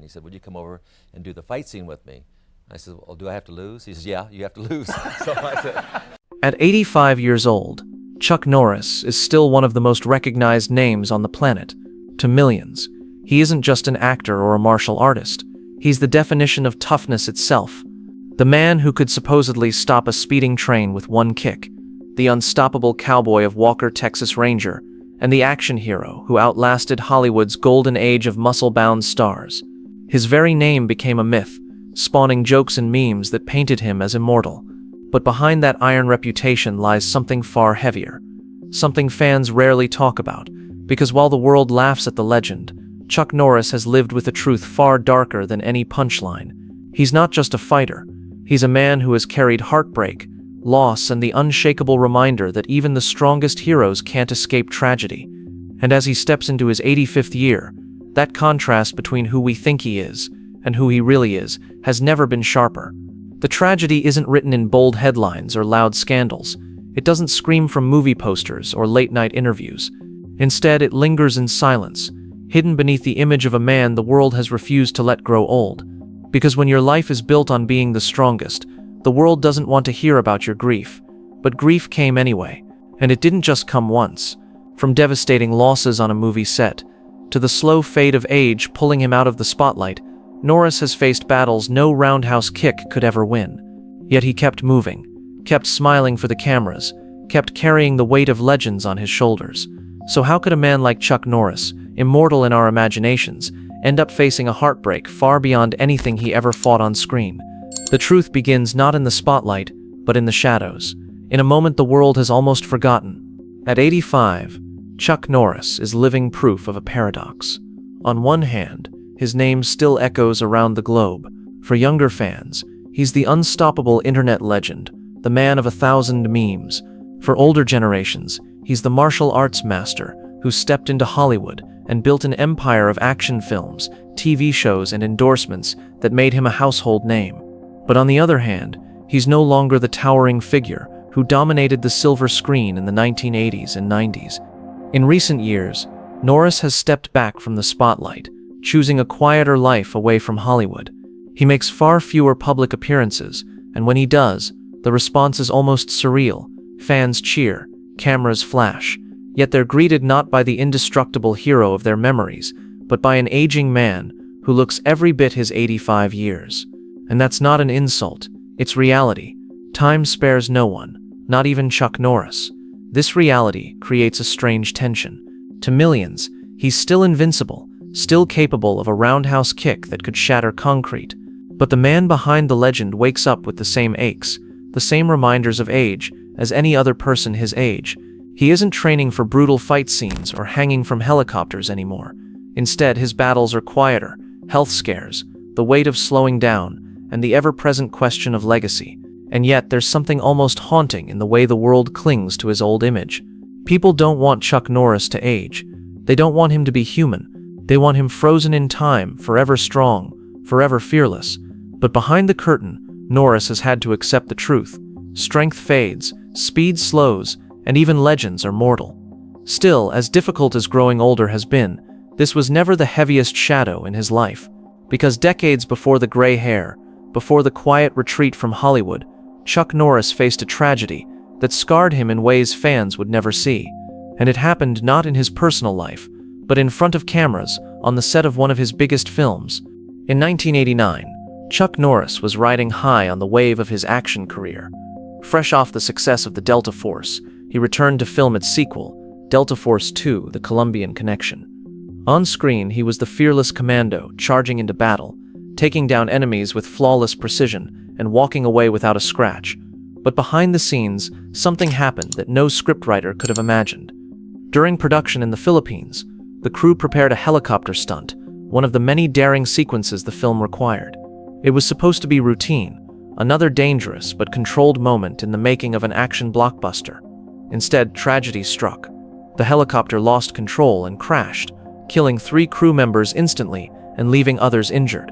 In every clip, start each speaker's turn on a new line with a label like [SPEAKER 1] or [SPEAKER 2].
[SPEAKER 1] He said, would you come over and do the fight scene with me? I said, well, do I have to lose? He says, yeah, you have to lose. So I said.
[SPEAKER 2] At 85 years old, Chuck Norris is still one of the most recognized names on the planet. To millions, he isn't just an actor or a martial artist. He's the definition of toughness itself. The man who could supposedly stop a speeding train with one kick, the unstoppable cowboy of Walker, Texas Ranger, and the action hero who outlasted Hollywood's golden age of muscle-bound stars. His very name became a myth, spawning jokes and memes that painted him as immortal. But behind that iron reputation lies something far heavier, something fans rarely talk about, because while the world laughs at the legend, Chuck Norris has lived with a truth far darker than any punchline. He's not just a fighter, he's a man who has carried heartbreak, loss, and the unshakable reminder that even the strongest heroes can't escape tragedy. And as he steps into his 85th year, that contrast between who we think he is and who he really is has never been sharper. The tragedy isn't written in bold headlines or loud scandals. It doesn't scream from movie posters or late-night interviews. Instead, it lingers in silence, hidden beneath the image of a man the world has refused to let grow old. Because when your life is built on being the strongest, the world doesn't want to hear about your grief. But grief came anyway, and it didn't just come once. From devastating losses on a movie set, to the slow fade of age pulling him out of the spotlight, Norris has faced battles no roundhouse kick could ever win. Yet he kept moving, kept smiling for the cameras, kept carrying the weight of legends on his shoulders. So how could a man like Chuck Norris, immortal in our imaginations, end up facing a heartbreak far beyond anything he ever fought on screen? The truth begins not in the spotlight, but in the shadows, in a moment the world has almost forgotten. At 85, Chuck Norris is living proof of a paradox. On one hand, his name still echoes around the globe. For younger fans, he's the unstoppable internet legend, the man of 1,000 memes. For older generations, he's the martial arts master who stepped into Hollywood and built an empire of action films, TV shows, and endorsements that made him a household name. But on the other hand, he's no longer the towering figure who dominated the silver screen in the 1980s and 90s. In recent years, Norris has stepped back from the spotlight, choosing a quieter life away from Hollywood. He makes far fewer public appearances, and when he does, the response is almost surreal. Fans cheer, cameras flash, yet they're greeted not by the indestructible hero of their memories, but by an aging man who looks every bit his 85 years. And that's not an insult, it's reality. Time spares no one, not even Chuck Norris. This reality creates a strange tension. To millions, he's still invincible, still capable of a roundhouse kick that could shatter concrete. But the man behind the legend wakes up with the same aches, the same reminders of age as any other person his age. He isn't training for brutal fight scenes or hanging from helicopters anymore. Instead, his battles are quieter, health scares, the weight of slowing down, and the ever-present question of legacy. And yet, there's something almost haunting in the way the world clings to his old image. People don't want Chuck Norris to age. They don't want him to be human. They want him frozen in time, forever strong, forever fearless. But behind the curtain, Norris has had to accept the truth. Strength fades, speed slows, and even legends are mortal. Still, as difficult as growing older has been, this was never the heaviest shadow in his life. Because decades before the gray hair, before the quiet retreat from Hollywood, Chuck Norris faced a tragedy that scarred him in ways fans would never see. And it happened not in his personal life, but in front of cameras on the set of one of his biggest films. In 1989, Chuck Norris was riding high on the wave of his action career. Fresh off the success of the Delta Force, he returned to film its sequel, Delta Force 2: The Colombian Connection. On screen, he was the fearless commando charging into battle, taking down enemies with flawless precision and walking away without a scratch. But behind the scenes, something happened that no scriptwriter could have imagined. During production in the Philippines, the crew prepared a helicopter stunt, one of the many daring sequences the film required. It was supposed to be routine, another dangerous but controlled moment in the making of an action blockbuster. Instead, tragedy struck. The helicopter lost control and crashed, killing 3 crew members instantly and leaving others injured.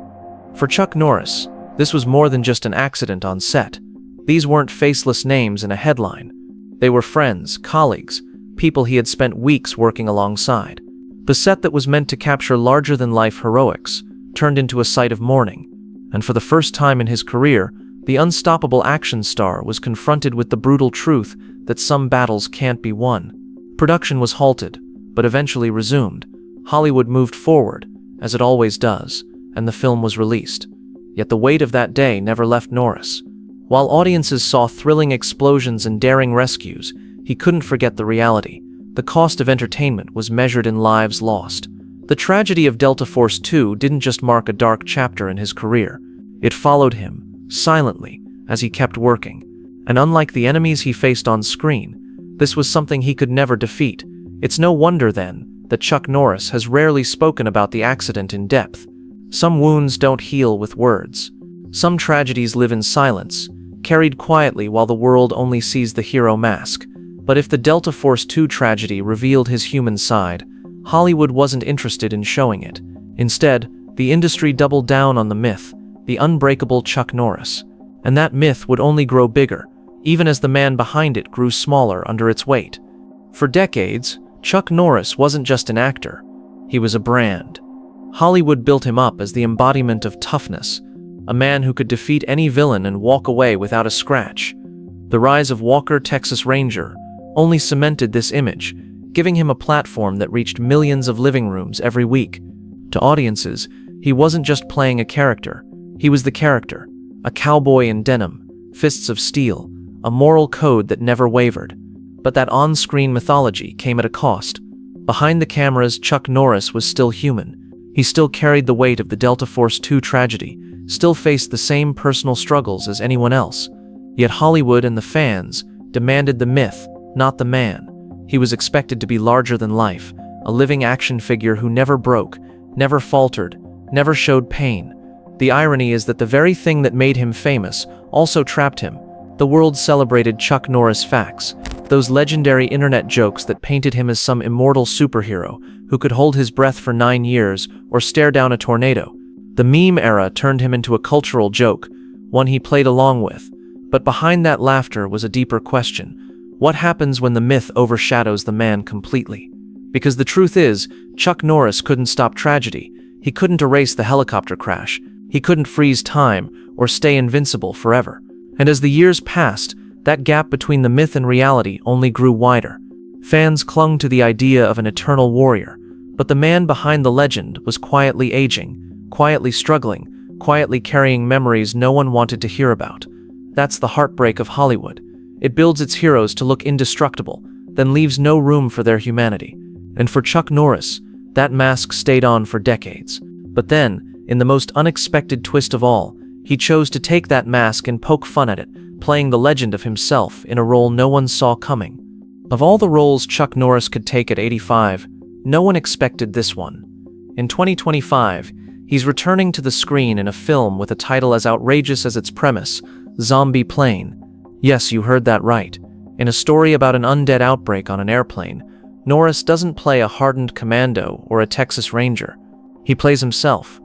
[SPEAKER 2] For Chuck Norris, this was more than just an accident on set. These weren't faceless names in a headline. They were friends, colleagues, people he had spent weeks working alongside. The set that was meant to capture larger-than-life heroics turned into a sight of mourning. And for the first time in his career, the unstoppable action star was confronted with the brutal truth that some battles can't be won. Production was halted, but eventually resumed. Hollywood moved forward, as it always does, and the film was released. Yet the weight of that day never left Norris. While audiences saw thrilling explosions and daring rescues, he couldn't forget the reality. The cost of entertainment was measured in lives lost. The tragedy of Delta Force 2 didn't just mark a dark chapter in his career. It followed him, silently, as he kept working. And unlike the enemies he faced on screen, this was something he could never defeat. It's no wonder, then, that Chuck Norris has rarely spoken about the accident in depth. Some wounds don't heal with words. Some tragedies live in silence, carried quietly while the world only sees the hero mask. But if the Delta Force 2 tragedy revealed his human side, Hollywood wasn't interested in showing it. Instead, the industry doubled down on the myth, the unbreakable Chuck Norris. And that myth would only grow bigger, even as the man behind it grew smaller under its weight. For decades, Chuck Norris wasn't just an actor. He was a brand. Hollywood built him up as the embodiment of toughness, a man who could defeat any villain and walk away without a scratch. The rise of Walker, Texas Ranger, only cemented this image, giving him a platform that reached millions of living rooms every week. To audiences, he wasn't just playing a character. He was the character, a cowboy in denim, fists of steel, a moral code that never wavered. But that on-screen mythology came at a cost. Behind the cameras, Chuck Norris was still human. He still carried the weight of the Delta Force 2 tragedy, still faced the same personal struggles as anyone else. Yet Hollywood and the fans demanded the myth, not the man. He was expected to be larger than life, a living action figure who never broke, never faltered, never showed pain. The irony is that the very thing that made him famous also trapped him. The world celebrated Chuck Norris facts, those legendary internet jokes that painted him as some immortal superhero who could hold his breath for 9 years or stare down a tornado. The meme era turned him into a cultural joke, one he played along with. But behind that laughter was a deeper question. What happens when the myth overshadows the man completely? Because the truth is, Chuck Norris couldn't stop tragedy. He couldn't erase the helicopter crash. He couldn't freeze time or stay invincible forever. And as the years passed, that gap between the myth and reality only grew wider. Fans clung to the idea of an eternal warrior, but the man behind the legend was quietly aging, quietly struggling, quietly carrying memories no one wanted to hear about. That's the heartbreak of Hollywood. It builds its heroes to look indestructible, then leaves no room for their humanity. And for Chuck Norris, that mask stayed on for decades. But then, in the most unexpected twist of all, he chose to take that mask and poke fun at it, playing the legend of himself in a role no one saw coming. Of all the roles Chuck Norris could take at 85, no one expected this one. In 2025, he's returning to the screen in a film with a title as outrageous as its premise, Zombie Plane. Yes, you heard that right. In a story about an undead outbreak on an airplane, Norris doesn't play a hardened commando or a Texas Ranger. He plays himself.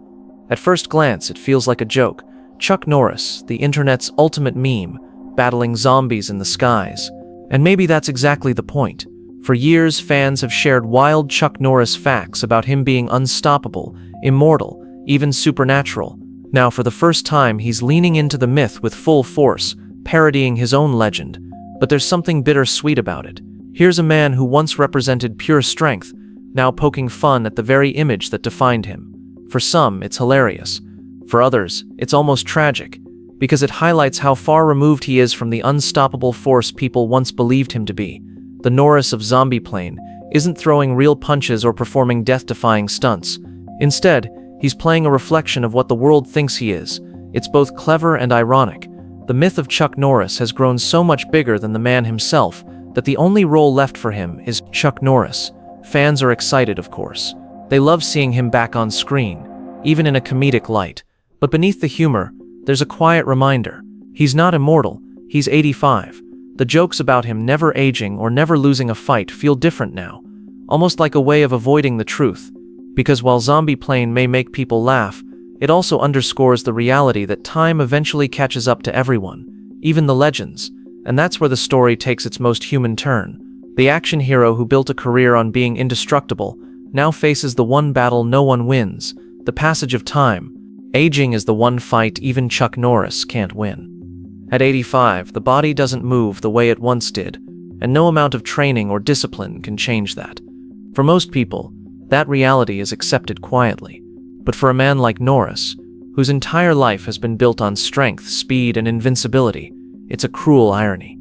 [SPEAKER 2] At first glance, it feels like a joke. Chuck Norris, the internet's ultimate meme, battling zombies in the skies. And maybe that's exactly the point. For years, fans have shared wild Chuck Norris facts about him being unstoppable, immortal, even supernatural. Now, for the first time, he's leaning into the myth with full force, parodying his own legend. But there's something bittersweet about it. Here's a man who once represented pure strength, now poking fun at the very image that defined him. For some, it's hilarious. For others, it's almost tragic, because it highlights how far removed he is from the unstoppable force people once believed him to be. The Norris of Zombie Plane isn't throwing real punches or performing death-defying stunts. Instead, he's playing a reflection of what the world thinks he is. It's both clever and ironic. The myth of Chuck Norris has grown so much bigger than the man himself that the only role left for him is Chuck Norris. Fans are excited, of course. They love seeing him back on screen, even in a comedic light. But beneath the humor, there's a quiet reminder. He's not immortal, he's 85. The jokes about him never aging or never losing a fight feel different now, almost like a way of avoiding the truth. Because while Zombie Plane may make people laugh, it also underscores the reality that time eventually catches up to everyone, even the legends. And that's where the story takes its most human turn. The action hero who built a career on being indestructible now faces the one battle no one wins, the passage of time. Aging is the one fight even Chuck Norris can't win. At 85, the body doesn't move the way it once did, and no amount of training or discipline can change that. For most people, that reality is accepted quietly. But for a man like Norris, whose entire life has been built on strength, speed, and invincibility, it's a cruel irony.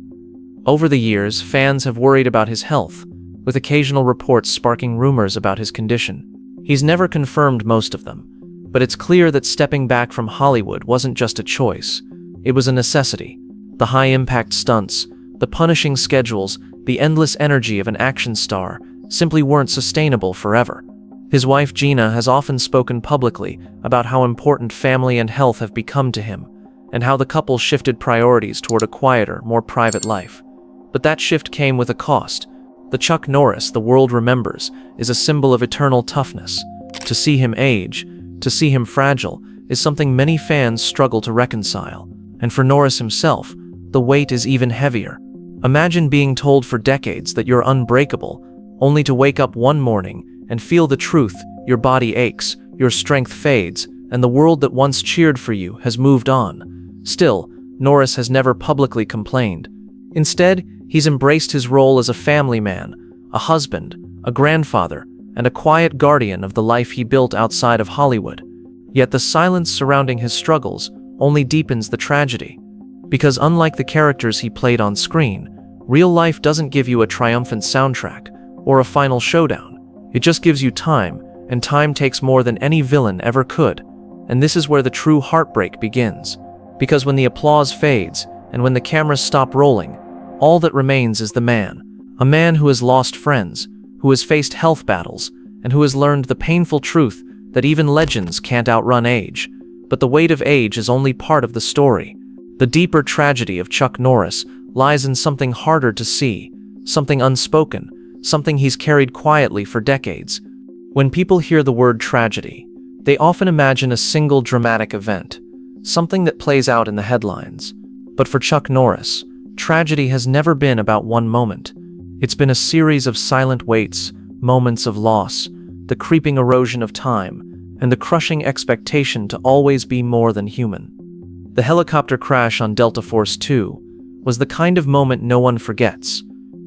[SPEAKER 2] Over the years, fans have worried about his health, with occasional reports sparking rumors about his condition. He's never confirmed most of them, but it's clear that stepping back from Hollywood wasn't just a choice, it was a necessity. The high-impact stunts, the punishing schedules, the endless energy of an action star simply weren't sustainable forever. His wife Gina has often spoken publicly about how important family and health have become to him, and how the couple shifted priorities toward a quieter, more private life. But that shift came with a cost. The Chuck Norris the world remembers is a symbol of eternal toughness. To see him age, to see him fragile, is something many fans struggle to reconcile. And for Norris himself, the weight is even heavier. Imagine being told for decades that you're unbreakable, only to wake up one morning and feel the truth. Your body aches, your strength fades, and the world that once cheered for you has moved on. Still, Norris has never publicly complained. Instead, he's embraced his role as a family man, a husband, a grandfather, and a quiet guardian of the life he built outside of Hollywood. Yet the silence surrounding his struggles only deepens the tragedy. Because unlike the characters he played on screen, real life doesn't give you a triumphant soundtrack or a final showdown. It just gives you time, and time takes more than any villain ever could. And this is where the true heartbreak begins. Because when the applause fades, and when the cameras stop rolling, all that remains is the man. A man who has lost friends, who has faced health battles, and who has learned the painful truth that even legends can't outrun age. But the weight of age is only part of the story. The deeper tragedy of Chuck Norris lies in something harder to see, something unspoken, something he's carried quietly for decades. When people hear the word tragedy, they often imagine a single dramatic event, something that plays out in the headlines. But for Chuck Norris, tragedy has never been about one moment. It's been a series of silent waits, moments of loss, the creeping erosion of time, and the crushing expectation to always be more than human. The helicopter crash on Delta Force 2 was the kind of moment no one forgets.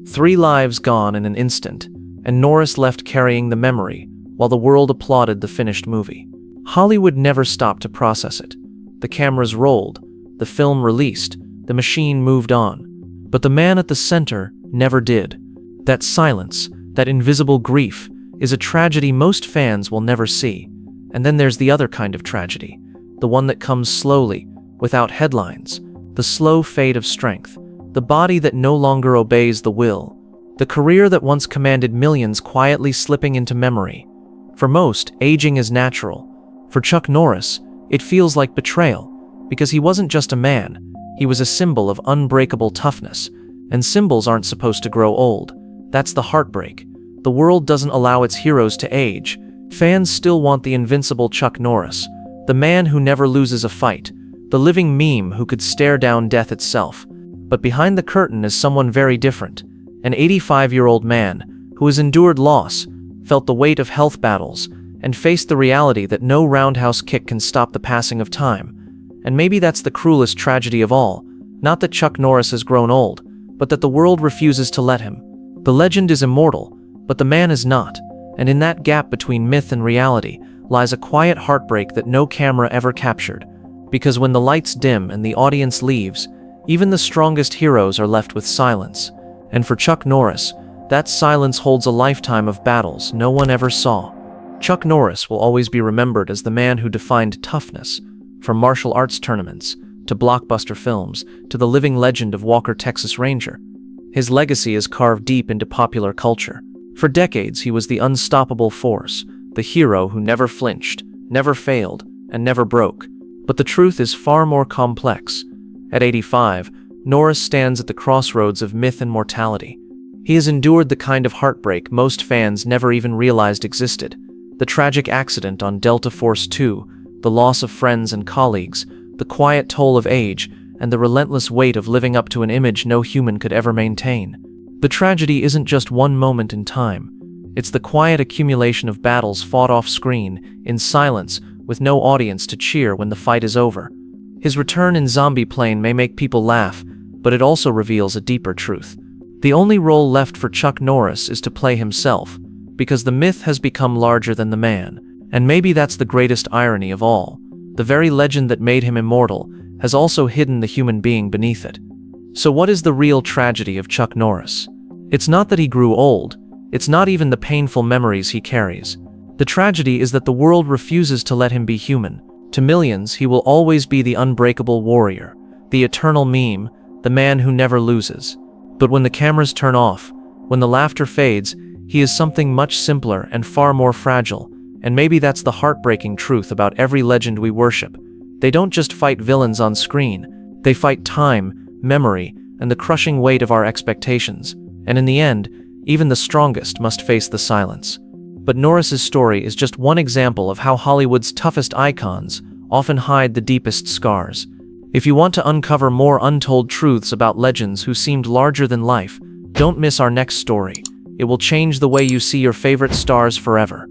[SPEAKER 2] 3 lives gone in an instant, and Norris left carrying the memory while the world applauded the finished movie. Hollywood never stopped to process it. The cameras rolled, the film released, the machine moved on. But the man at the center never did. That silence, that invisible grief, is a tragedy most fans will never see. And then there's the other kind of tragedy, the one that comes slowly, without headlines, the slow fade of strength, the body that no longer obeys the will, the career that once commanded millions quietly slipping into memory. For most, aging is natural. For Chuck Norris, it feels like betrayal, because he wasn't just a man, he was a symbol of unbreakable toughness, and symbols aren't supposed to grow old. That's the heartbreak. The world doesn't allow its heroes to age. Fans still want the invincible Chuck Norris, the man who never loses a fight, the living meme who could stare down death itself. But behind the curtain is someone very different, an 85-year-old man who has endured loss, felt the weight of health battles, and faced the reality that no roundhouse kick can stop the passing of time. And maybe that's the cruelest tragedy of all, not that Chuck Norris has grown old, but that the world refuses to let him. The legend is immortal, but the man is not, and in that gap between myth and reality lies a quiet heartbreak that no camera ever captured. Because when the lights dim and the audience leaves, even the strongest heroes are left with silence. And for Chuck Norris, that silence holds a lifetime of battles no one ever saw. Chuck Norris will always be remembered as the man who defined toughness, from martial arts tournaments, to blockbuster films, to the living legend of Walker, Texas Ranger. His legacy is carved deep into popular culture. For decades, he was the unstoppable force, the hero who never flinched, never failed, and never broke. But the truth is far more complex. At 85, Norris stands at the crossroads of myth and mortality. He has endured the kind of heartbreak most fans never even realized existed. The tragic accident on Delta Force 2, the loss of friends and colleagues, the quiet toll of age, and the relentless weight of living up to an image no human could ever maintain. The tragedy isn't just one moment in time. It's the quiet accumulation of battles fought off-screen, in silence, with no audience to cheer when the fight is over. His return in Zombie Plane may make people laugh, but it also reveals a deeper truth. The only role left for Chuck Norris is to play himself, because the myth has become larger than the man. And maybe that's the greatest irony of all. The very legend that made him immortal has also hidden the human being beneath it. So what is the real tragedy of Chuck Norris? It's not that he grew old. It's not even the painful memories he carries. The tragedy is that the world refuses to let him be human. To millions, he will always be the unbreakable warrior, the eternal meme, the man who never loses. But when the cameras turn off, when the laughter fades, he is something much simpler and far more fragile. And maybe that's the heartbreaking truth about every legend we worship. They don't just fight villains on screen. They fight time, memory, and the crushing weight of our expectations. And in the end, even the strongest must face the silence. But Norris's story is just one example of how Hollywood's toughest icons often hide the deepest scars. If you want to uncover more untold truths about legends who seemed larger than life, don't miss our next story. It will change the way you see your favorite stars forever.